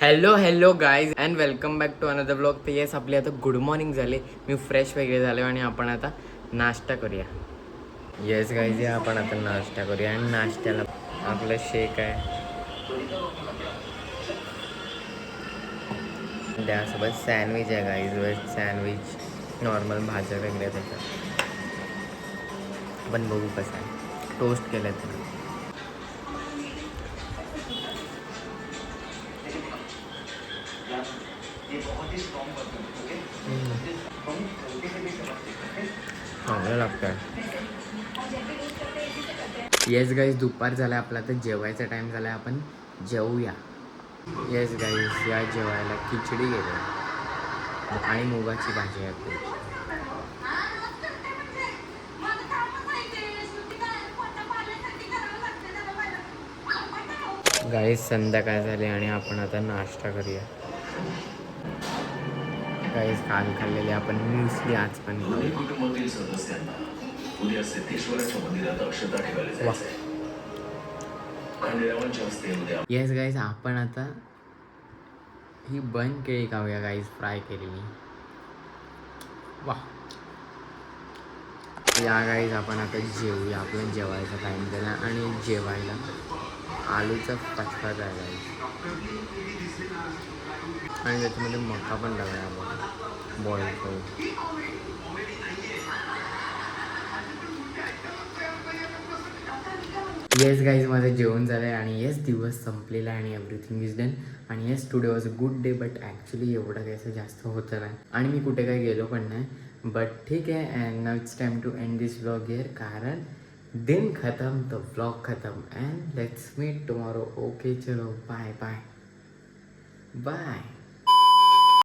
Hello guys and welcome back to another blog. तर yes, आपली आता गुड मॉर्निंग झाले. मी फ्रेश वगैरे झालो आणि आपण आता नाश्ता करूया. येस गाईज, या आपण आता नाश्ता करूया. आणि नाश्त्याला आपलं शेक आहे, त्यासोबत सँडविच आहे गाईज. वेज सँडविच, नॉर्मल भाज्या वगैरे त्याच्यात. आपण बघू कसं आहे. टोस्ट केलं आहे. चांगलं लागतं. येस गाईज, दुपार झाला, आपला तर जेवायचा टाईम झाला. आपण जेवूया. येस गाईज, या जेवायला खिचडी गेली आणि मुगाची भाजी आहे. गाईज संध्याकाळ झाली आणि आपण आता नाश्ता करूया. गाईज काल खाल्लेले आपण म्युसली आज पण कुटुंबातील सदस्यांना उद्या सिद्धेश्वराच्या मंदिरात अक्षता ठेवायला जायचंय. येस गाईज, आपण आता ही बन केळी खाऊया गाईज, फ्राय केलेली. वा. या गाईज, आपण आता जेवूया. आपलं जेवायचा टाईम झाला आणि जेवायला आलूचा पचका आहे गाईज. आणि त्याच्यामध्ये मका पण टाकूया आपण बॉईल करून. येस गाईज, माझं जेवण झालं आहे आणि येस दिवस संपलेला आहे आणि एव्हरीथिंग इज डन. आणि yes, today was a good day. But actually एवढं काही असं जास्त होतं नाही आणि मी कुठे काही गेलो पण नाही. बट ठीक आहे. And now it's time to end this vlog here. कारण दिन खतम तो व्लॉग खतम. And let's meet tomorrow. Okay, चलो बाय बाय बाय.